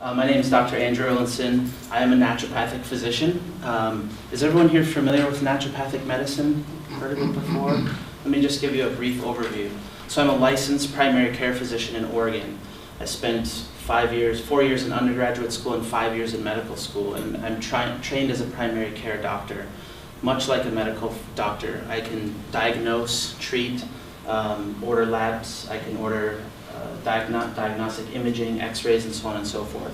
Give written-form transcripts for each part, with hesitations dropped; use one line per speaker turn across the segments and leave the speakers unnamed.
My name is Dr. Andrew Erlandsen. I am a naturopathic physician. Is everyone here familiar with naturopathic medicine? Heard of it before? Let me just give you a brief overview. So I'm a licensed primary care physician in Oregon. I spent 4 years in undergraduate school and 5 years in medical school, and I'm trained as a primary care doctor. Much like a medical doctor, I can diagnose, treat, order labs, I can order diagnostic imaging, x-rays, and so on and so forth.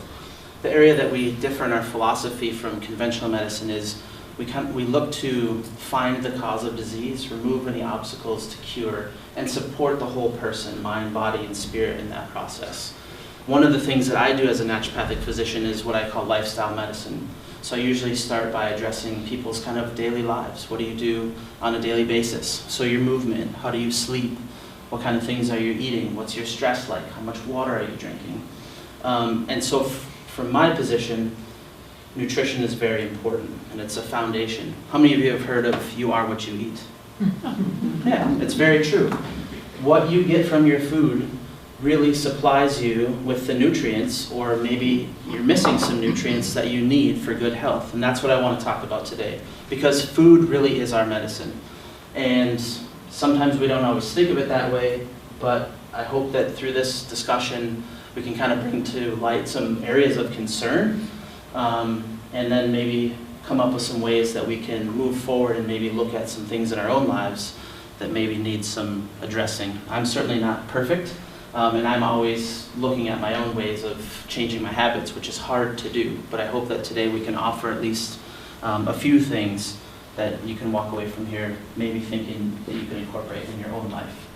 The area that we differ in our philosophy from conventional medicine is we look to find the cause of disease, remove any obstacles to cure, and support the whole person, mind, body, and spirit in that process. One of the things that I do as a naturopathic physician is what I call lifestyle medicine. So I usually start by addressing people's kind of daily lives. What do you do on a daily basis? So your movement, how do you sleep? What kind of things are you eating? What's your stress like? How much water are you drinking? And so from my position, nutrition is very important, and it's a foundation. How many of you have heard of you are what you eat? Yeah, it's very true. What you get from your food really supplies you with the nutrients, or maybe you're missing some nutrients that you need for good health. And that's what I want to talk about today, because food really is our medicine. And sometimes we don't always think of it that way, but I hope that through this discussion we can kind of bring to light some areas of concern, and then maybe come up with some ways that we can move forward and maybe look at some things in our own lives that maybe need some addressing. I'm certainly not perfect, and I'm always looking at my own ways of changing my habits, which is hard to do, but I hope that today we can offer at least a few things that you can walk away from here maybe thinking that you can incorporate in your own life.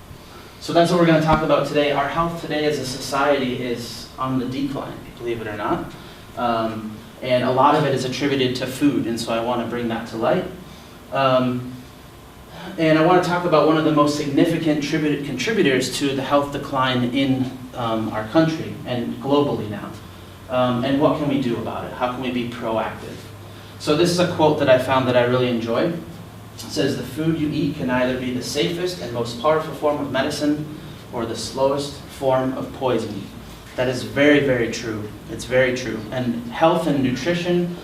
So that's what we're going to talk about today. Our health today as a society is on the decline, believe it or not. And a lot of it is attributed to food, and so I want to bring that to light. And I want to talk about one of the most significant contributors to the health decline in our country and globally now. And what can we do about it? How can we be proactive? So this is a quote that I found that I really enjoy. It says, "The food you eat can either be the safest and most powerful form of medicine or the slowest form of poison." That is very, very true. It's very true. And health and nutrition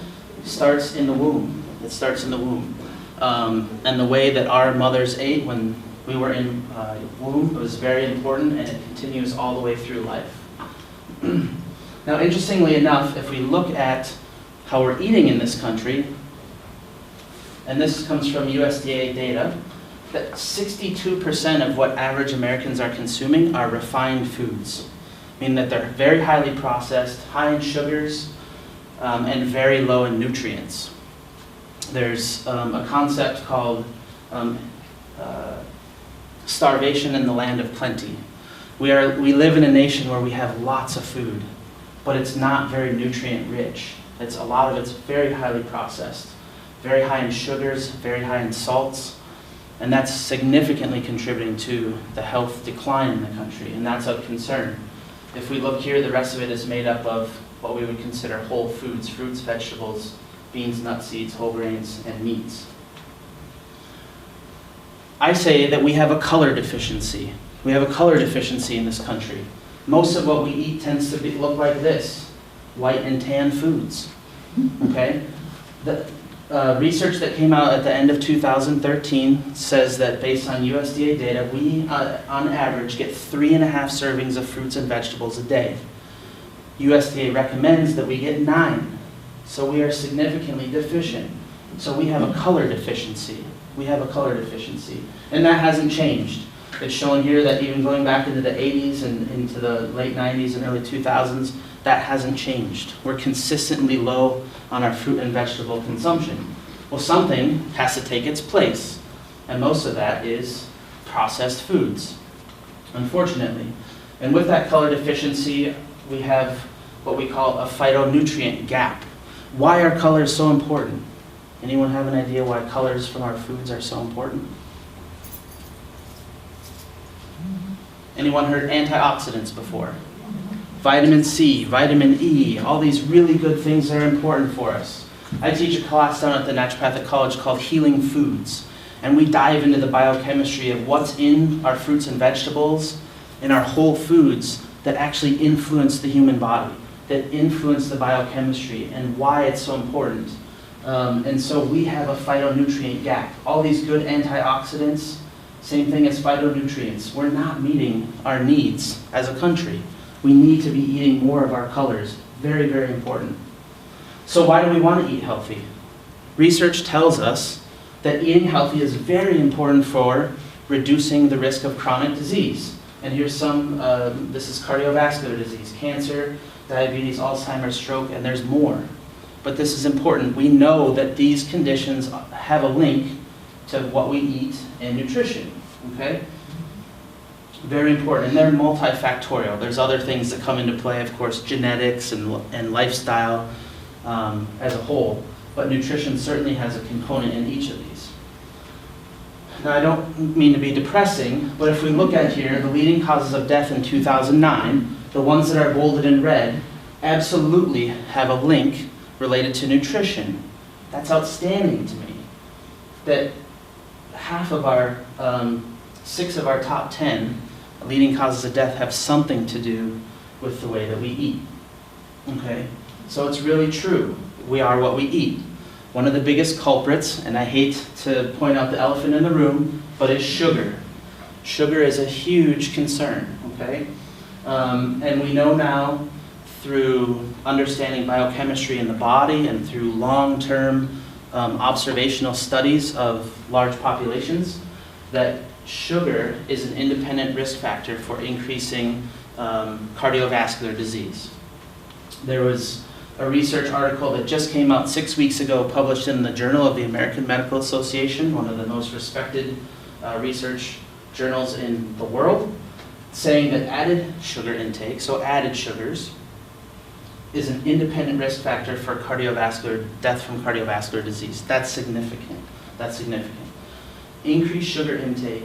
starts in the womb. It starts in the womb. And the way that our mothers ate when we were in womb was very important, and it continues all the way through life. Now, interestingly enough, if we look at how we're eating in this country, and this comes from USDA data, that 62% of what average Americans are consuming are refined foods, meaning that they're very highly processed, high in sugars, and very low in nutrients. There's a concept called starvation in the land of plenty. We live in a nation where we have lots of food, but it's not very nutrient rich. A lot of it's very highly processed, very high in sugars, very high in salts, and that's significantly contributing to the health decline in the country, and that's of concern. If we look here, the rest of it is made up of what we would consider whole foods, fruits, vegetables, beans, nuts, seeds, whole grains, and meats. I say that we have a color deficiency. We have a color deficiency in this country. Most of what we eat tends to look like this: white and tan foods. Okay? The research that came out at the end of 2013 says that based on USDA data, we on average get 3.5 servings of fruits and vegetables a day. USDA recommends that we get 9. So we are significantly deficient. So we have a color deficiency. We have a color deficiency. And that hasn't changed. It's shown here that even going back into the 80s and into the late 90s and early 2000s, that hasn't changed. We're consistently low on our fruit and vegetable consumption. Well, something has to take its place, and most of that is processed foods, unfortunately. And with that color deficiency, we have what we call a phytonutrient gap. Why are colors so important? Anyone have an idea why colors from our foods are so important? Anyone heard antioxidants before? Vitamin C, vitamin E, all these really good things that are important for us. I teach a class down at the Naturopathic College called Healing Foods, and we dive into the biochemistry of what's in our fruits and vegetables, in our whole foods, that actually influence the human body. that influence the biochemistry and why it's so important. And so we have a phytonutrient gap. All these good antioxidants, same thing as phytonutrients. We're not meeting our needs as a country. We need to be eating more of our colors. Very, very important. So why do we want to eat healthy? Research tells us that eating healthy is very important for reducing the risk of chronic disease. And here's some, this is cardiovascular disease, cancer, diabetes, Alzheimer's, stroke, and there's more. But this is important. We know that these conditions have a link to what we eat and nutrition, okay? Very important, and they're multifactorial. There's other things that come into play, of course, genetics and lifestyle as a whole, but nutrition certainly has a component in each of these. Now, I don't mean to be depressing, but if we look at here, the leading causes of death in 2009, the ones that are bolded in red, absolutely have a link related to nutrition. That's outstanding to me. That half of our, 6 of our top 10 leading causes of death have something to do with the way that we eat. Okay? So it's really true. We are what we eat. One of the biggest culprits, and I hate to point out the elephant in the room, but it's sugar. Sugar is a huge concern, okay? And we know now through understanding biochemistry in the body and through long-term observational studies of large populations that sugar is an independent risk factor for increasing cardiovascular disease. There was a research article that just came out 6 weeks ago, published in the Journal of the American Medical Association, one of the most respected research journals in the world, saying that added sugar intake, so added sugars, is an independent risk factor for cardiovascular death from cardiovascular disease. That's significant. That's significant. Increased sugar intake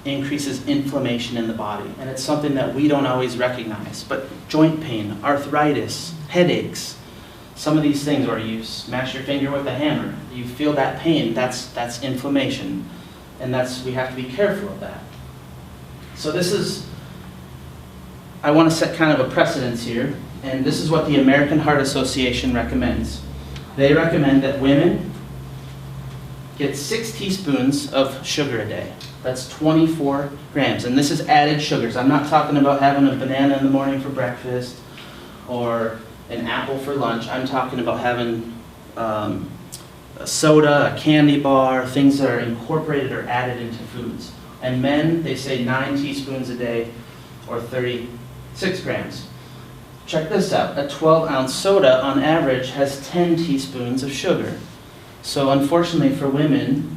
increases inflammation in the body, and it's something that we don't always recognize. But joint pain, arthritis, headaches, some of these things, or you smash your finger with a hammer, you feel that pain, that's inflammation, and we have to be careful of that. So this is, I want to set kind of a precedence here, and this is what the American Heart Association recommends. They recommend that women get 6 teaspoons of sugar a day. That's 24 grams, and this is added sugars. I'm not talking about having a banana in the morning for breakfast or an apple for lunch. I'm talking about having a soda, a candy bar, things that are incorporated or added into foods. And men, they say 9 teaspoons a day or 36 grams. Check this out. A 12-ounce soda on average has 10 teaspoons of sugar. So unfortunately for women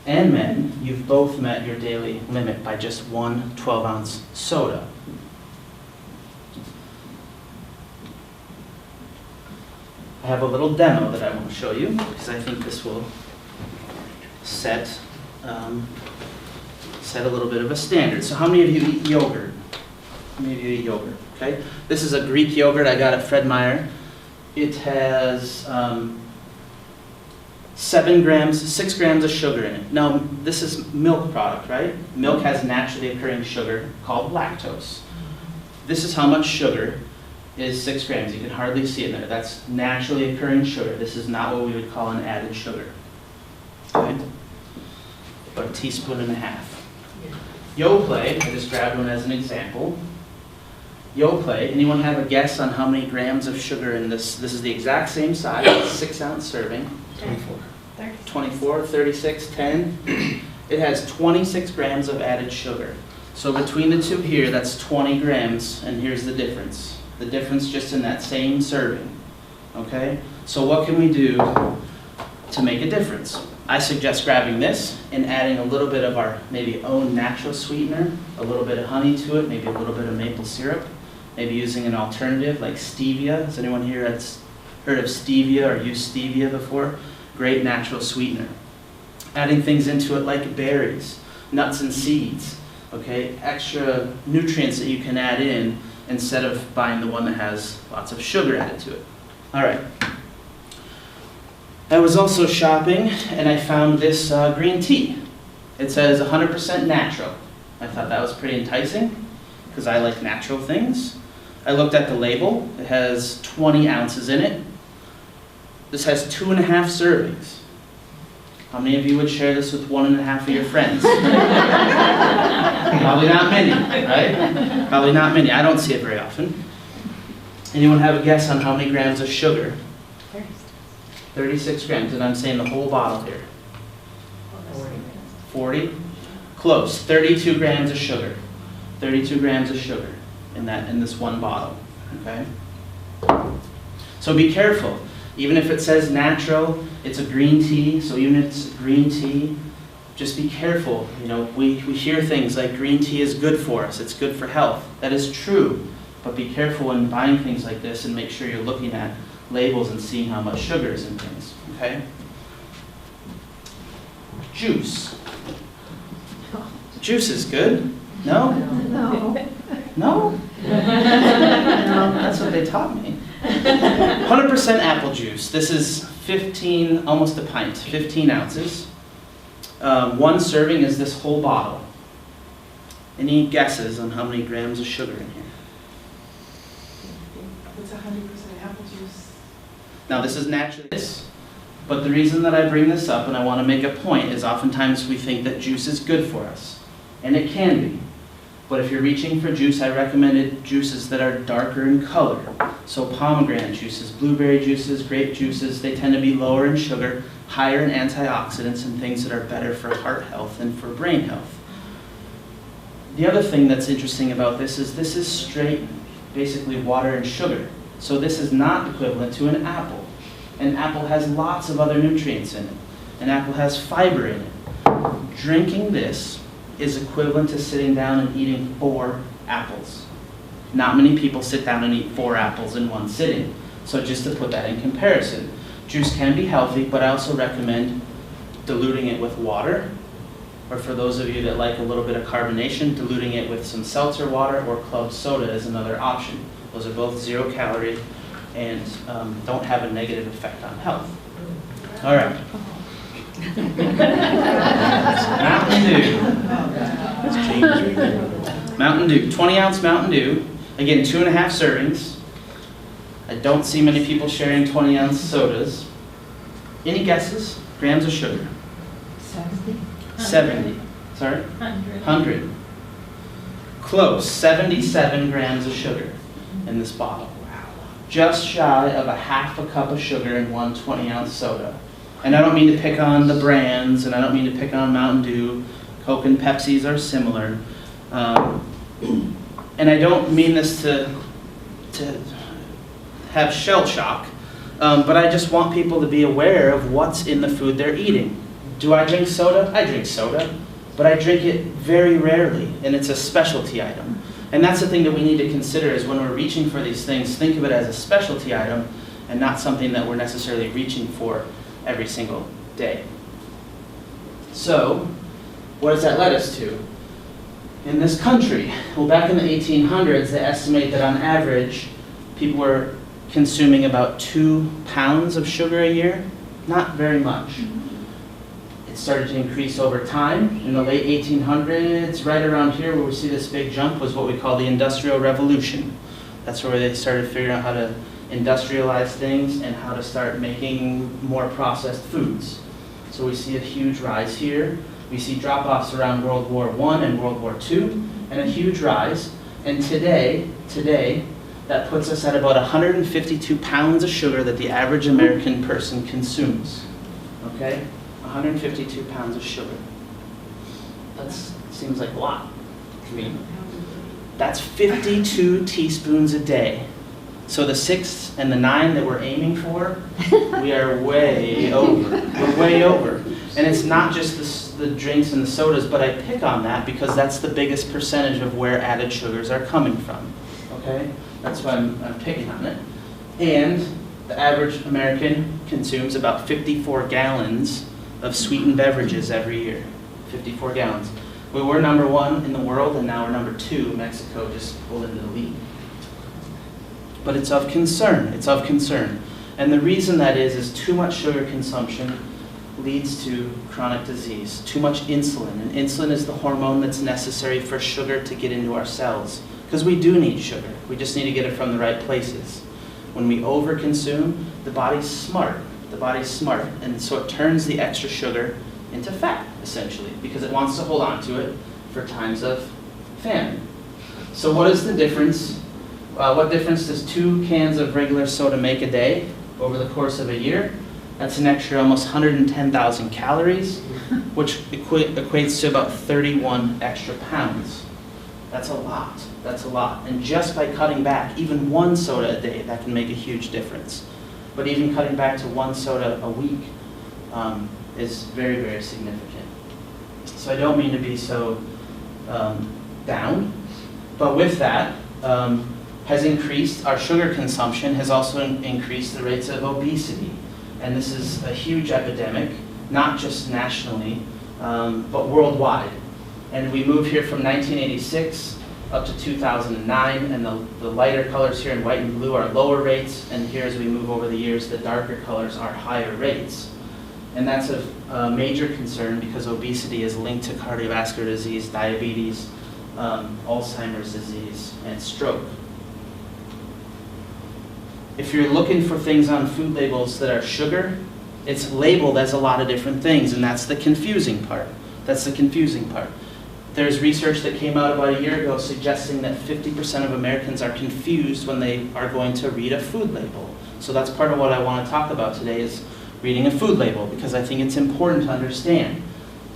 and men, you've both met your daily limit by just one 12-ounce soda. I have a little demo that I want to show you because I think this will set a little bit of a standard. So how many of you eat yogurt? How many of you eat yogurt? Okay. This is a Greek yogurt I got at Fred Meyer. It has 6 grams of sugar in it. Now, this is milk product, right? Milk has naturally occurring sugar called lactose. This is how much sugar is 6 grams. You can hardly see it there. That's naturally occurring sugar. This is not what we would call an added sugar. Okay? About 1.5 teaspoons. Yoplait, I just grabbed one as an example. Yoplait, anyone have a guess on how many grams of sugar in this? This is the exact same size, 6-ounce serving.
24.
24, 36, 10. It has 26 grams of added sugar. So between the two here, that's 20 grams, and here's the difference. The difference just in that same serving. Okay? So what can we do to make a difference? I suggest grabbing this and adding a little bit of our maybe own natural sweetener, a little bit of honey to it, maybe a little bit of maple syrup, maybe using an alternative like stevia. Has anyone here that's heard of stevia or used stevia before? Great natural sweetener. Adding things into it like berries, nuts and seeds, okay? Extra nutrients that you can add in instead of buying the one that has lots of sugar added to it. All right. I was also shopping and I found this green tea. It says 100% natural. I thought that was pretty enticing because I like natural things. I looked at the label. It has 20 ounces in it. This has 2.5 servings. How many of you would share this with 1.5 of your friends? Probably not many, right? Probably not many. I don't see it very often. Anyone have a guess on how many grams of sugar? 36 grams, and I'm saying the whole bottle here. 40? Close. 32 grams of sugar. 32 grams of sugar in this one bottle. Okay? So be careful. Even if it says natural, it's a green tea, so even if it's green tea, just be careful. You know, we hear things like green tea is good for us, it's good for health. That is true, but be careful when buying things like this and make sure you're looking at labels and seeing how much sugar is in things, okay? Juice. Juice is good. No?
No.
No? No, that's what they taught me. 100% apple juice. This is 15, almost a pint, 15 ounces. One serving is this whole bottle. Any guesses on how many grams of sugar in here?
It's 100% apple juice.
Now this is naturally this, but the reason that I bring this up and I want to make a point is oftentimes we think that juice is good for us, and it can be. But if you're reaching for juice, I recommended juices that are darker in color. So pomegranate juices, blueberry juices, grape juices, they tend to be lower in sugar, higher in antioxidants, and things that are better for heart health and for brain health. The other thing that's interesting about this is straight, basically water and sugar. So this is not equivalent to an apple. An apple has lots of other nutrients in it. An apple has fiber in it. Drinking this is equivalent to sitting down and eating 4 apples. Not many people sit down and eat 4 apples in one sitting. So just to put that in comparison, juice can be healthy, but I also recommend diluting it with water, or for those of you that like a little bit of carbonation, diluting it with some seltzer water or club soda is another option. Those are both 0 calorie and don't have a negative effect on health. All right. Mountain Dew. Mountain Dew, 20 ounce Mountain Dew. Again, 2.5 servings. I don't see many people sharing 20 ounce sodas. Any guesses? Grams of sugar?
70.
70. Sorry? 100. Close. 77 grams of sugar in this bottle. Just shy of a half a cup of sugar in one 20 ounce soda. And I don't mean to pick on the brands, and I don't mean to pick on Mountain Dew. Coke and Pepsis are similar. And I don't mean this to have shell shock, but I just want people to be aware of what's in the food they're eating. Do I drink soda? I drink soda, but I drink it very rarely, and it's a specialty item. And that's the thing that we need to consider is when we're reaching for these things, think of it as a specialty item and not something that we're necessarily reaching for every single day. So, what does that lead us to? In this country, well, back in the 1800s, they estimate that on average, people were consuming about 2 pounds of sugar a year. Not very much. It started to increase over time. In the late 1800s, right around here where we see this big jump was what we call the Industrial Revolution. That's where they started figuring out how to industrialize things and how to start making more processed foods. So we see a huge rise here. We see drop-offs around World War I and World War II, and a huge rise. And today, that puts us at about 152 pounds of sugar that the average American person consumes. Okay? 152 pounds of sugar. That seems like a lot to me. That's 52 teaspoons a day. So the 6 and the 9 that we're aiming for, we are way over. We're way over. And it's not just the drinks and the sodas, but I pick on that because that's the biggest percentage of where added sugars are coming from. Okay? That's why I'm picking on it. And the average American consumes about 54 gallons of sweetened beverages every year. 54 gallons. We were number 1 in the world, and now we're number 2. Mexico just pulled into the lead. But it's of concern. It's of concern. And the reason that is too much sugar consumption leads to chronic disease. Too much insulin. And insulin is the hormone that's necessary for sugar to get into our cells because we do need sugar. We just need to get it from the right places. When we overconsume, the body's smart. The body's smart, and so it turns the extra sugar into fat, essentially, because it wants to hold on to it for times of famine. So what is the difference? What difference does 2 cans of regular soda make a day over the course of a year? That's an extra almost 110,000 calories, which equates to about 31 extra pounds. That's a lot. That's a lot. And just by cutting back, even 1 soda a day, that can make a huge difference. But even cutting back to 1 soda a week is very, very significant. So I don't mean to be so down, but with that, has increased, our sugar consumption has also increased the rates of obesity. And this is a huge epidemic, not just nationally, but worldwide. And we move here from 1986 up to 2009, and the lighter colors here in white and blue are lower rates, and here as we move over the years, the darker colors are higher rates. And that's a major concern because obesity is linked to cardiovascular disease, diabetes, Alzheimer's disease, and stroke. If you're looking for things on food labels that are sugar, it's labeled as a lot of different things, and that's the confusing part. That's the confusing part. There's research that came out about a year ago suggesting that 50% of Americans are confused when they are going to read a food label. So that's part of what I want to talk about today is reading a food label, because I think it's important to understand.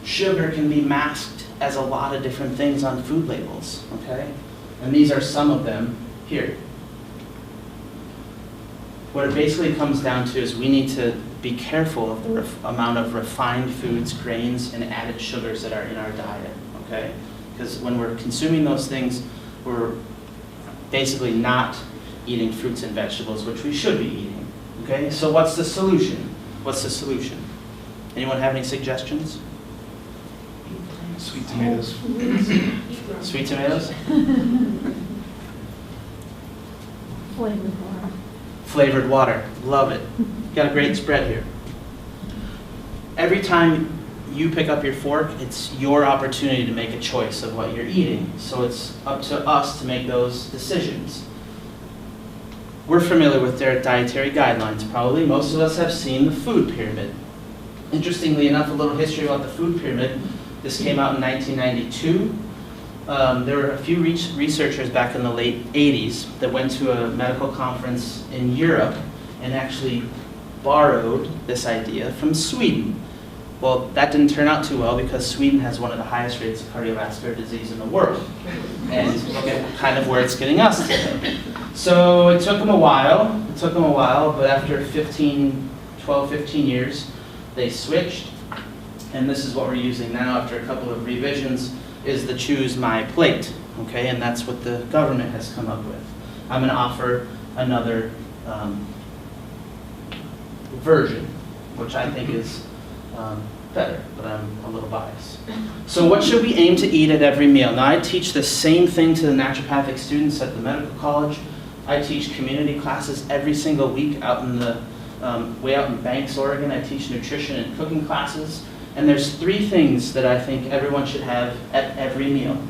Sugar can be masked as a lot of different things on food labels, okay? And these are some of them here. What it basically comes down to is we need to be careful of the amount of refined foods, grains, and added sugars that are in our diet, okay? Because when we're consuming those things, we're basically not eating fruits and vegetables, which we should be eating, okay? So what's the solution? What's the solution? Anyone have any suggestions?
Sweet tomatoes.
Sweet tomatoes?
Flavored water.
Flavored water, love it. Got a great spread here. Every time you pick up your fork, it's your opportunity to make a choice of what you're eating. So it's up to us to make those decisions. We're familiar with their dietary guidelines, probably. Most of us have seen the food pyramid. Interestingly enough, a little history about the food pyramid. This came out in 1992. There were a few researchers back in the late 80s that went to a medical conference in Europe and actually borrowed this idea from Sweden. Well, that didn't turn out too well because Sweden has one of the highest rates of cardiovascular disease in the world. And look at kind of where it's getting us today. So it took them a while, but after 12, 15 years, they switched. And this is what we're using now after a couple of revisions, is the Choose My Plate, okay? And that's what the government has come up with. I'm going to offer another version, which I think is better, but I'm a little biased. So what should we aim to eat at every meal? Now I teach the same thing to the naturopathic students at the medical college. I teach community classes every single week out in the, way out in Banks, Oregon. I teach nutrition and cooking classes. And there's 3 things that I think everyone should have at every meal.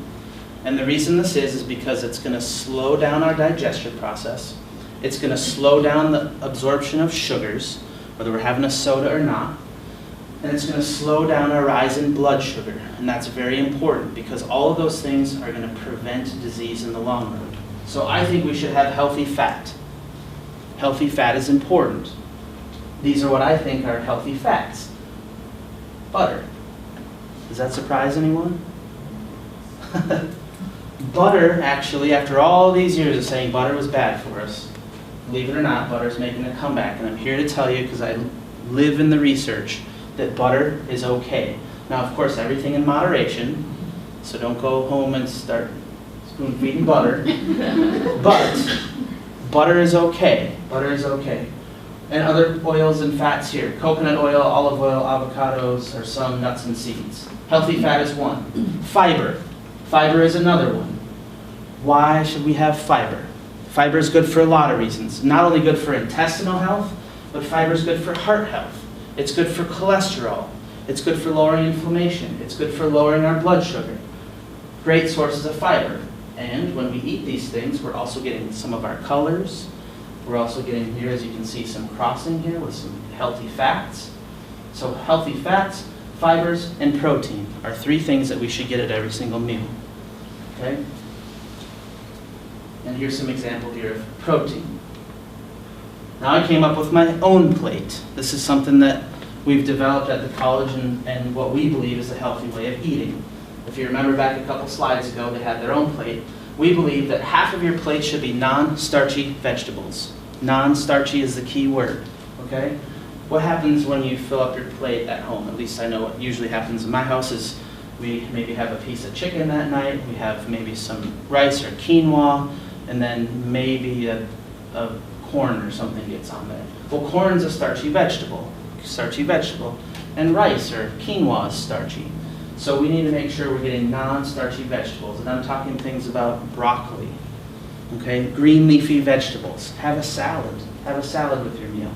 And the reason this is because it's going to slow down our digestion process. It's going to slow down the absorption of sugars, whether we're having a soda or not. And it's going to slow down our rise in blood sugar. And that's very important because all of those things are going to prevent disease in the long run. So I think we should have healthy fat. Healthy fat is important. These are what I think are healthy fats. Butter. Does that surprise anyone? Butter, actually, after all these years of saying butter was bad for us, believe it or not, butter's making a comeback. And I'm here to tell you, because I live in the research, that butter is okay. Now, of course, everything in moderation, so don't go home and start spoon-feeding butter. But butter is okay. Butter is okay. And other oils and fats here. Coconut oil, olive oil, avocados, or some nuts and seeds. Healthy fat is one. Fiber. Fiber is another one. Why should we have fiber? Fiber is good for a lot of reasons. Not only good for intestinal health, but fiber is good for heart health. It's good for cholesterol. It's good for lowering inflammation. It's good for lowering our blood sugar. Great sources of fiber. And when we eat these things, we're also getting some of our colors. We're also getting here, as you can see, some crossing here with some healthy fats. So healthy fats, fibers, and protein are 3 things that we should get at every single meal. Okay? And here's some example here of protein. Now I came up with my own plate. This is something that we've developed at the college and what we believe is a healthy way of eating. If you remember back a couple slides ago, they had their own plate. We believe that half of your plate should be non-starchy vegetables. Non-starchy is the key word, okay? What happens when you fill up your plate at home? At least I know what usually happens in my house is we maybe have a piece of chicken that night, we have maybe some rice or quinoa, and then maybe a corn or something gets on there. Well, corn's a starchy vegetable, and rice or quinoa is starchy. So we need to make sure we're getting non-starchy vegetables, and I'm talking things about broccoli, okay? Green leafy vegetables. Have a salad with your meal.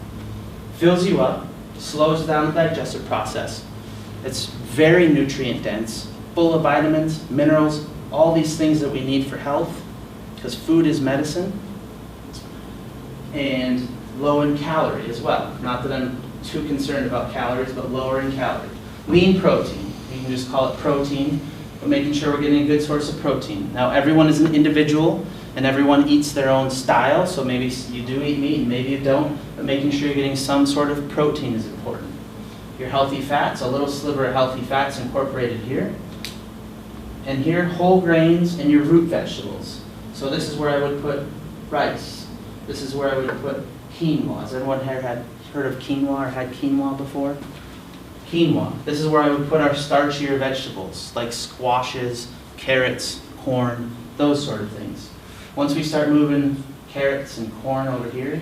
Fills you up, slows down the digestive process. It's very nutrient dense, full of vitamins, minerals, all these things that we need for health, because food is medicine, and low in calorie as well. Not that I'm too concerned about calories, but lower in calorie. Lean protein, you can just call it protein, but making sure we're getting a good source of protein. Now everyone is an individual, and everyone eats their own style, so maybe you do eat meat and maybe you don't, but making sure you're getting some sort of protein is important. Your healthy fats, a little sliver of healthy fats incorporated here. And here, whole grains and your root vegetables. So this is where I would put rice. This is where I would put quinoa. Has anyone here heard of quinoa or had quinoa before? Quinoa. This is where I would put our starchier vegetables, like squashes, carrots, corn, those sort of things. Once we start moving carrots and corn over here,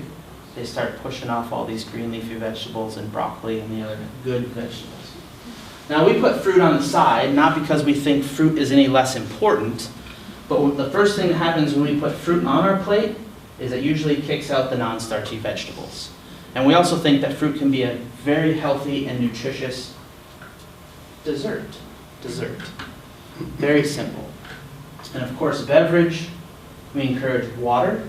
they start pushing off all these green leafy vegetables and broccoli and the other good vegetables. Now we put fruit on the side, not because we think fruit is any less important, but the first thing that happens when we put fruit on our plate is it usually kicks out the non-starchy vegetables. And we also think that fruit can be a very healthy and nutritious dessert. Very simple. And of course, beverage, we encourage water.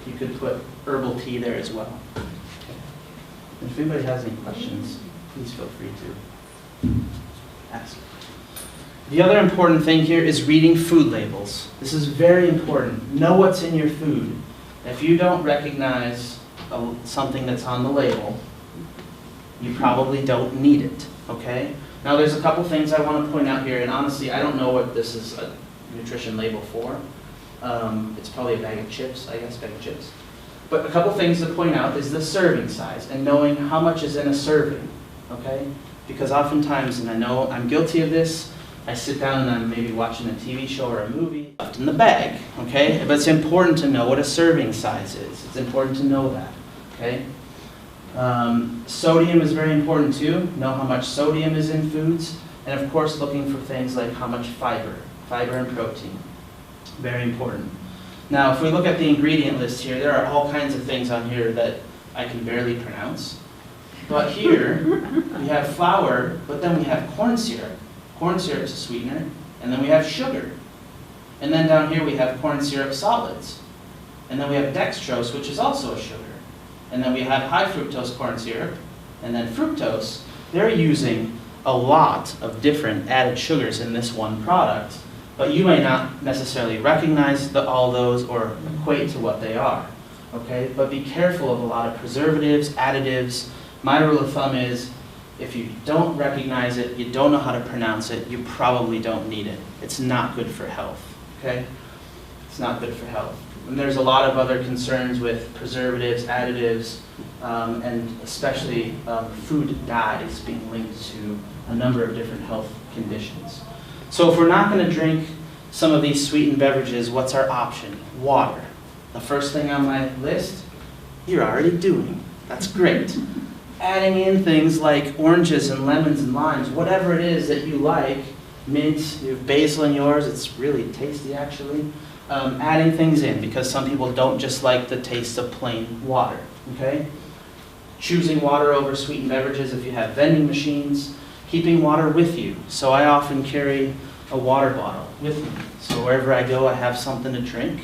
You could put herbal tea there as well. And if anybody has any questions, please feel free to ask. The other important thing here is reading food labels. This is very important. Know what's in your food. If you don't recognize something that's on the label, you probably don't need it, okay? Now there's a couple things I want to point out here, and honestly, I don't know what this is a nutrition label for. It's probably a bag of chips, I guess, bag of chips. But a couple things to point out is the serving size and knowing how much is in a serving, okay? Because oftentimes, and I know I'm guilty of this, I sit down and I'm maybe watching a TV show or a movie, left in the bag, okay? But it's important to know what a serving size is. It's important to know that, okay? Sodium is very important too. Know how much sodium is in foods. And of course, looking for things like how much fiber and protein. Very important. Now, if we look at the ingredient list here, there are all kinds of things on here that I can barely pronounce. But here, we have flour, but then we have corn syrup. Corn syrup is a sweetener. And then we have sugar. And then down here we have corn syrup solids. And then we have dextrose, which is also a sugar. And then we have high fructose corn syrup. And then fructose. They're using a lot of different added sugars in this one product. But you may not necessarily recognize all those or equate to what they are. Okay? But be careful of a lot of preservatives, additives. My rule of thumb is, if you don't recognize it, you don't know how to pronounce it, you probably don't need it. It's not good for health, okay? It's not good for health. And there's a lot of other concerns with preservatives, additives, and especially food dyes being linked to a number of different health conditions. So if we're not going to drink some of these sweetened beverages, what's our option? Water. The first thing on my list, you're already doing. That's great. Adding in things like oranges and lemons and limes, whatever it is that you like, mint, you have basil in yours, it's really tasty actually. Adding things in because some people don't just like the taste of plain water, okay? Choosing water over sweetened beverages if you have vending machines. Keeping water with you. So I often carry a water bottle with me. So wherever I go, I have something to drink.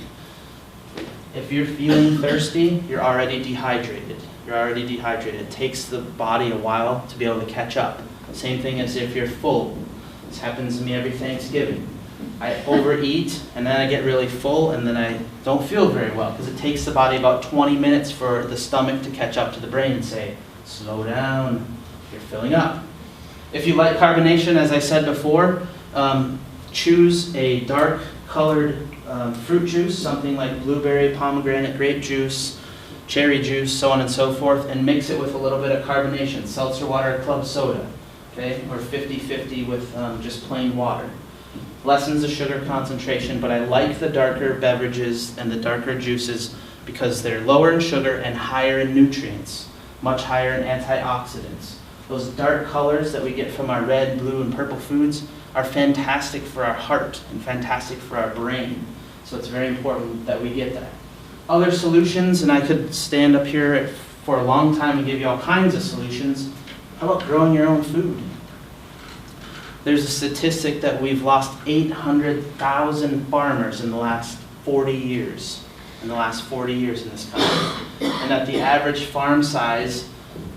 If you're feeling thirsty, you're already dehydrated. You're already dehydrated. It takes the body a while to be able to catch up. Same thing as if you're full. This happens to me every Thanksgiving. I overeat, and then I get really full, and then I don't feel very well, because it takes the body about 20 minutes for the stomach to catch up to the brain and say, slow down, you're filling up. If you like carbonation, as I said before, choose a dark colored fruit juice, something like blueberry, pomegranate, grape juice, cherry juice, so on and so forth, and mix it with a little bit of carbonation, seltzer water, club soda, okay, or 50-50 with just plain water. Lessens the sugar concentration, but I like the darker beverages and the darker juices because they're lower in sugar and higher in nutrients, much higher in antioxidants. Those dark colors that we get from our red, blue, and purple foods are fantastic for our heart and fantastic for our brain. So it's very important that we get that. Other solutions, and I could stand up here for a long time and give you all kinds of solutions. How about growing your own food? There's a statistic that we've lost 800,000 farmers in the last 40 years. In the last 40 years in this country. And that the average farm size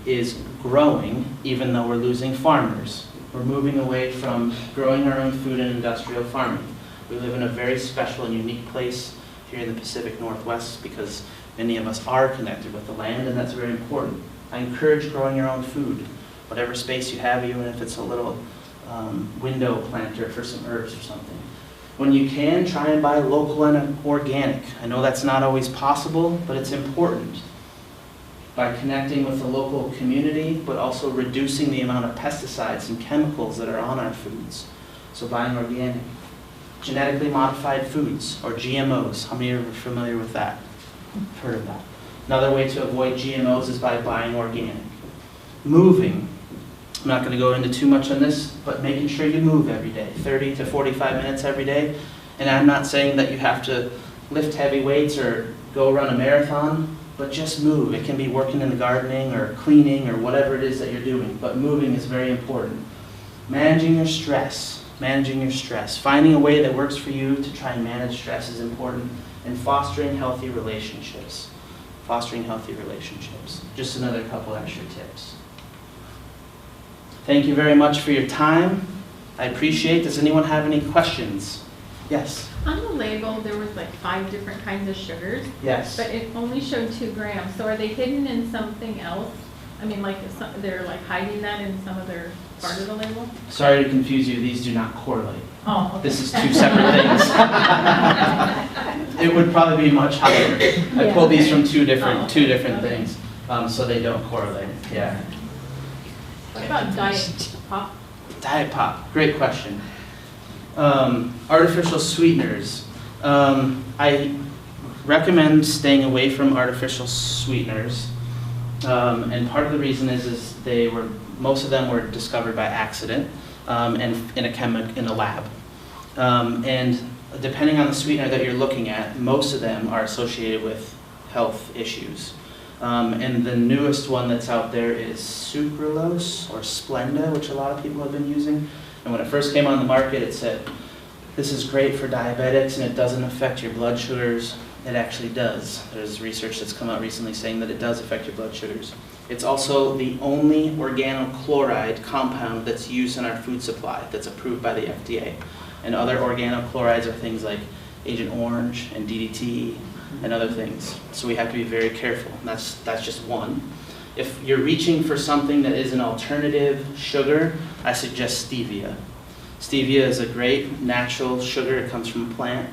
is growing even though we're losing farmers. We're moving away from growing our own food and industrial farming. We live in a very special and unique place here in the Pacific Northwest because many of us are connected with the land, and that's very important. I encourage growing your own food, whatever space you have, even if it's a little window planter for some herbs or something. When you can, try and buy local and organic. I know that's not always possible, but it's important. By connecting with the local community, but also reducing the amount of pesticides and chemicals that are on our foods. So buying organic. Genetically modified foods, or GMOs. How many are familiar with that? Heard of that. Another way to avoid GMOs is by buying organic. Moving. I'm not going to go into too much on this, but making sure you move every day, 30 to 45 minutes every day. And I'm not saying that you have to lift heavy weights or go run a marathon, but just move. It can be working in the gardening or cleaning or whatever it is that you're doing, but moving is very important. Managing your stress. Managing your stress. Finding a way that works for you to try and manage stress is important. And fostering healthy relationships. Fostering healthy relationships. Just another couple extra tips. Thank you very much for your time. I appreciate it. Does anyone have any questions? Yes?
On the label, there was like 5 different kinds of sugars.
Yes.
But it only showed 2 grams. So are they hidden in something else? I mean, like they're like hiding that in some other part of the label?
Sorry to confuse you. These do not correlate.
Oh, okay.
This is 2 separate things. It would probably be much higher. I pulled these from two different things, so they don't correlate. Yeah.
What about diet pop?
Diet pop. Great question. Artificial sweeteners. I recommend staying away from artificial sweeteners. And part of the reason is most of them were discovered by accident and in a lab. And depending on the sweetener that you're looking at, most of them are associated with health issues. And the newest one that's out there is sucralose or Splenda, which a lot of people have been using. And when it first came on the market, it said, this is great for diabetics and it doesn't affect your blood sugars. It actually does. There's research that's come out recently saying that it does affect your blood sugars. It's also the only organochloride compound that's used in our food supply that's approved by the FDA. And other organochlorides are things like Agent Orange and DDT and other things. So we have to be very careful. And that's just one. If you're reaching for something that is an alternative sugar, I suggest stevia. Stevia is a great natural sugar. It comes from a plant.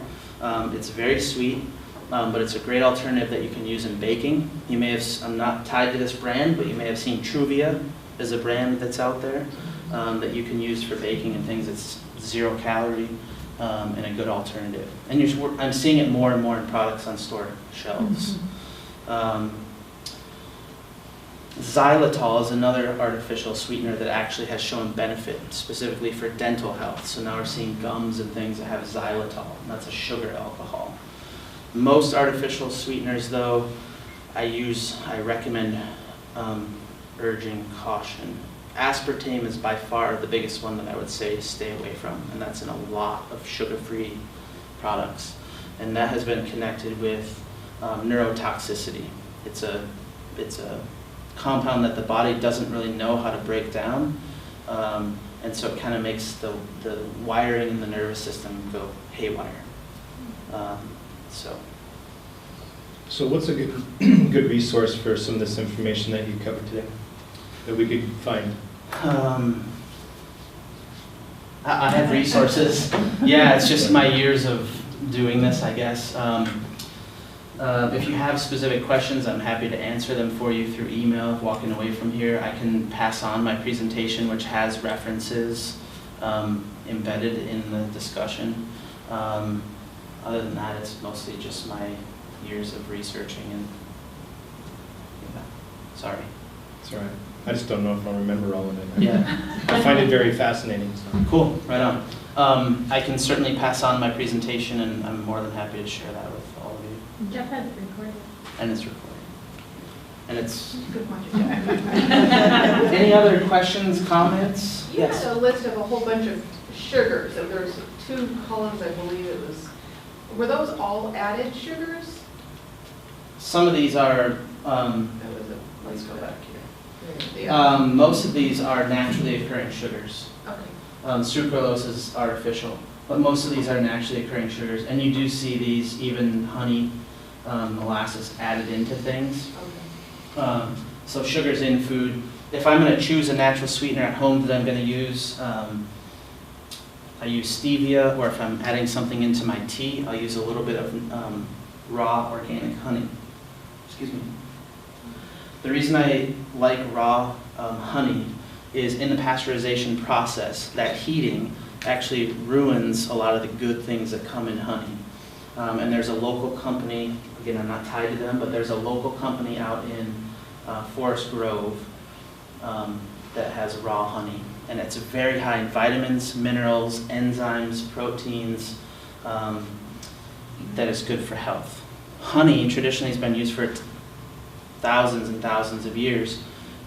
It's very sweet. But it's a great alternative that you can use in baking. You may have, I'm not tied to this brand, but you may have seen Truvia as a brand that's out there that you can use for baking and things. It's 0 calorie and a good alternative. And I'm seeing it more and more in products on store shelves. Xylitol is another artificial sweetener that actually has shown benefit specifically for dental health. So now we're seeing gums and things that have xylitol, and that's a sugar alcohol. Most artificial sweeteners, though, I recommend urging caution aspartame is by far the biggest one that I would say stay away from, and that's in a lot of sugar-free products. And that has been connected with neurotoxicity. It's a compound that the body doesn't really know how to break down, and so it kind of makes the wiring in the nervous system go haywire.
So what's a good resource for some of this information that you covered today that we could find?
I have resources. Yeah, it's just my years of doing this, I guess. If you have specific questions, I'm happy to answer them for you through email. Walking away from here, I can pass on my presentation, which has references embedded in the discussion. Other than that, it's mostly just my years of researching and, sorry.
It's all right. I just don't know if I'll remember all of it.
Yeah.
I find it very fascinating. So.
Cool, right on. I can certainly pass on my presentation, and I'm more than happy to share that with all of you.
Jeff has it recorded.
And it's recorded. And it's...
Good point.
Any other questions, comments?
You had a list of a whole bunch of sugars, and there's 2 columns, I believe it was. Were those all added sugars?
Some of these are,
That was
let's go back here.
Yeah.
Most of these are naturally occurring sugars.
Okay.
Sucralose is artificial, but most of these are naturally occurring sugars. And you do see these, even honey, molasses added into things.
Okay.
So sugars in food. If I'm going to choose a natural sweetener at home that I'm going to use, I use stevia, or if I'm adding something into my tea, I'll use a little bit of raw organic honey. Excuse me. The reason I like raw honey is in the pasteurization process, that heating actually ruins a lot of the good things that come in honey. And there's a local company, again, I'm not tied to them, but there's a local company out in Forest Grove that has raw honey. And it's very high in vitamins, minerals, enzymes, proteins, that is good for health. Honey traditionally has been used for thousands and thousands of years,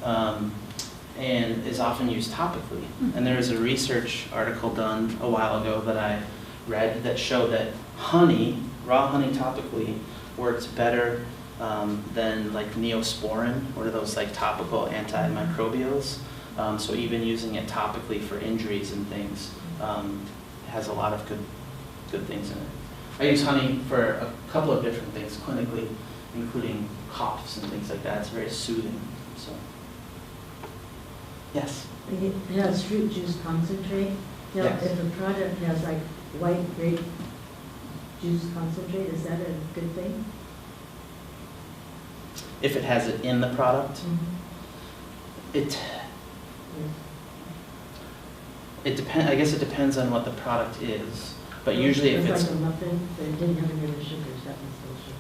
and is often used topically. And there was a research article done a while ago that I read that showed that honey, raw honey topically, works better than like Neosporin, or those like topical antimicrobials. So even using it topically for injuries and things has a lot of good things in it. I use honey for a couple of different things clinically, including coughs and things like that. It's very soothing. So, yes.
It has fruit juice concentrate. Now,
Yes.
if a product has like white grape juice concentrate, is that a good thing?
If it has it in the product, it depends. I guess it depends on what the product is. But usually, if it's
like a muffin that didn't have any other sugars, that was still sugar.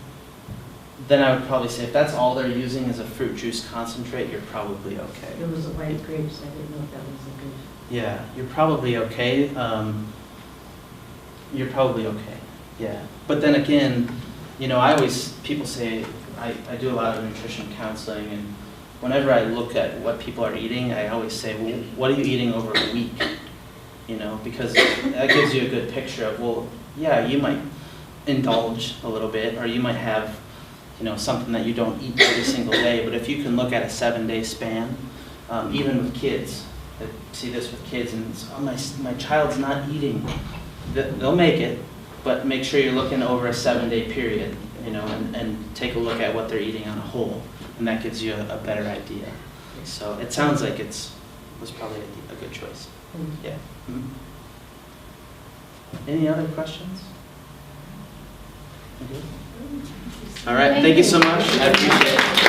then I would probably say if that's all they're using is a fruit juice concentrate, you're probably okay.
It was a white grapes. I didn't know if that was a good.
Yeah, you're probably okay. You're probably okay. Yeah. But then again, people say, I do a lot of nutrition counseling, and whenever I look at what people are eating, I always say, well, what are you eating over a week? Because that gives you a good picture of, well, yeah, you might indulge a little bit, or you might have, something that you don't eat every single day. But if you can look at a 7-day span, even with kids, I see this with kids, and it's, oh, my child's not eating. They'll make it, but make sure you're looking over a 7-day period, and take a look at what they're eating on a whole, and that gives you a better idea. So it sounds like was probably a good choice. Yeah. Mm-hmm. Any other questions? Okay. All right. Thank you so much. I appreciate it.